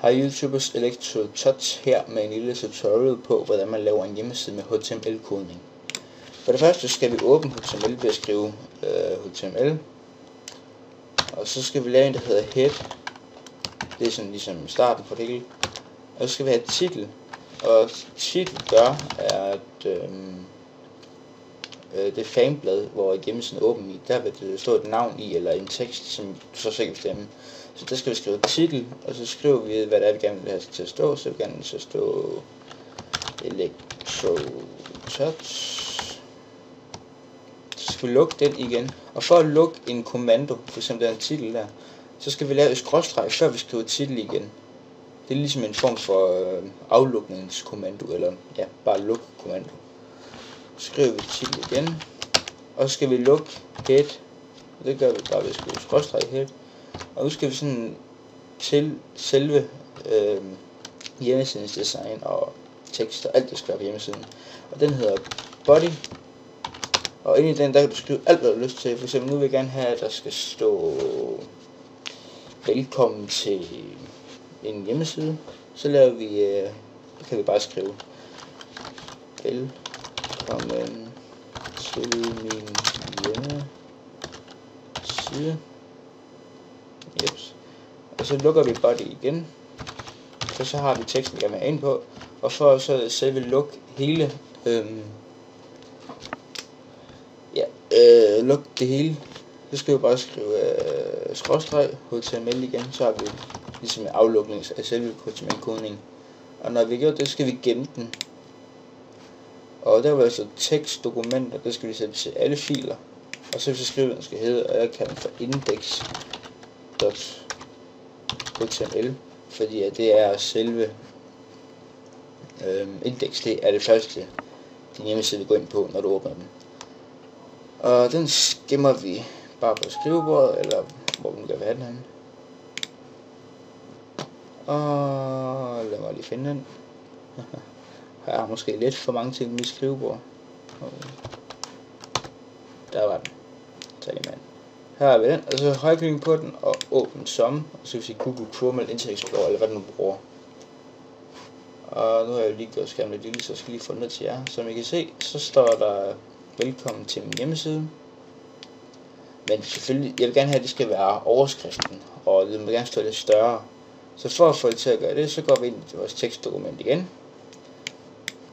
Hej YouTubers, ElectroTouch her med en lille tutorial på, hvordan man laver en hjemmeside med HTML-kodning. For det første skal vi åbne HTML ved at skrive HTML. Og så skal vi lave en, der hedder head. Det er sådan ligesom starten på det hele. Og så skal vi have titel. Og titel gør, at det fanblad, hvor hjemmesiden er åben i, der vil det stå et navn i, eller en tekst, som du så selv kan bestemme. Så der skal vi skrive titel, og så skriver vi, hvad det er, vi gerne vil have til at stå. Så vi gerne vil stå ElectroTouch. Så skal vi lukke den igen. Og for at lukke en kommando, for eksempel den titel der, så skal vi lave et skråstreg, før vi skriver titel igen. Det er ligesom en form for aflukningskommando, eller ja, bare luk kommando. Så skriver vi titel igen, og så skal vi lukke head. Det gør vi bare ved at skrive skråstreg head. Og nu skal vi sådan til selve hjemmesidens design og tekst og alt, der skal være på hjemmesiden. Og den hedder body. Og inde i den, der kan du skrive alt, hvad du har lyst til. For eksempel, nu vil jeg gerne have, at der skal stå velkommen til en hjemmeside. Så laver vi, kan vi bare skrive velkommen til min hjemmeside. Yes. Og så lukker vi body igen. Og så har vi teksten, vi gerne vil have ind på. Og for så selve luk hele luk det hele, så skal vi bare skrive skråstreg HTML igen. Så har vi ligesom en aflukning af selve HTML-kodningen. Og når vi har gjort det, skal vi gemme den. Og der var altså tekstdokumenter, der skal vi sætte til alle filer. Og så vil vi skrive, hvad den skal hedde, og jeg kalder den for index.html, fordi at det er selve index, det er det første din hjemmeside vil gå ind på, når du åbner den. Og den gemmer vi bare på skrivebordet, eller hvor vi nu kan have den henne. Og lad mig lige finde den. Jeg har måske lidt for mange ting i mit skrivebord. Der var den. Tag lige med den. Her har vi den, og så højreklik på den og åbn som, og så vil vi sige Google Chrome eller Internet Explorer, eller hvad du nu bruger. Og nu har jeg lige gjort skærmen lidt lille, så jeg skal lige få den til jer. Som I kan se, så står der velkommen til min hjemmeside. Men selvfølgelig, jeg vil gerne have, at det skal være overskriften, og det må gerne stå lidt større. Så for at få det til at gøre det, så går vi ind i vores tekstdokument igen.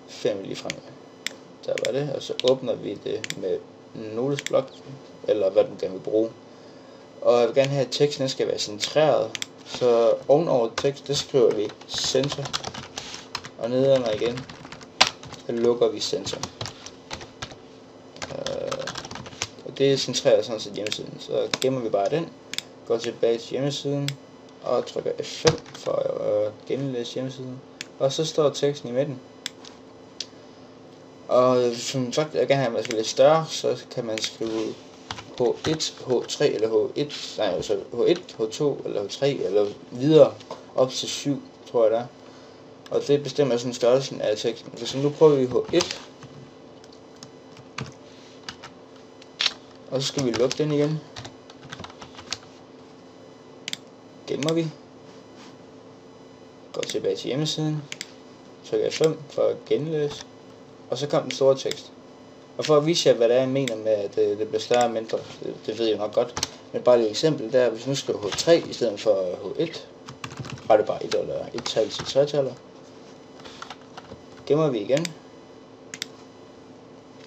Finder vi lige frem. Der var det, og så åbner vi det med notesblok, eller hvad du gerne vil bruge. Og jeg vil gerne have, at teksten skal være centreret, så ovenover tekst, der skriver vi center, og nedenunder igen, så lukker vi center. Og det er centreret sådan set hjemmesiden, så gemmer vi bare den, går tilbage til hjemmesiden, og trykker F5 for at genlæse hjemmesiden, og så står teksten i midten. Og som sagt, jeg gerne have, at man skal lidt større, så kan man skrive H1, H3 eller H1, nej, altså H1, H2 eller H3 eller videre op til 7, tror jeg det er. Og det bestemmer sådan størrelsen af teksten. Så nu prøver vi H1. Og så skal vi lukke den igen. Gemmer vi. Går tilbage til hjemmesiden. Trykker F5 for at genlæse. Og så kom den store tekst. Og for at vise jer, hvad det er, jeg mener med, at det bliver større og mindre, det ved jeg nok godt. Men bare et eksempel der, hvis nu skriver H3 i stedet for H1, var det bare 1 eller 1 tal til 3 taler. Gemmer vi igen.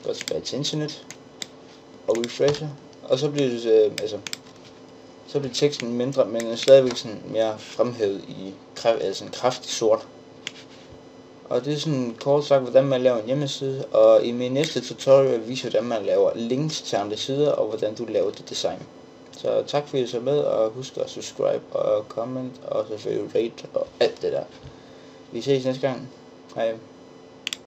Går tilbage til internet. Og refresher. Og så bliver det, så bliver teksten mindre, men stadigvæk sådan mere fremhævet i kraftig sort. Og det er sådan kort sagt, hvordan man laver en hjemmeside, og i min næste tutorial viser jeg, hvordan man laver links til andre sider, og hvordan du laver det design. Så tak fordi I så med, og husk at subscribe og comment, og selvfølgelig rate og alt det der. Vi ses næste gang. Hej.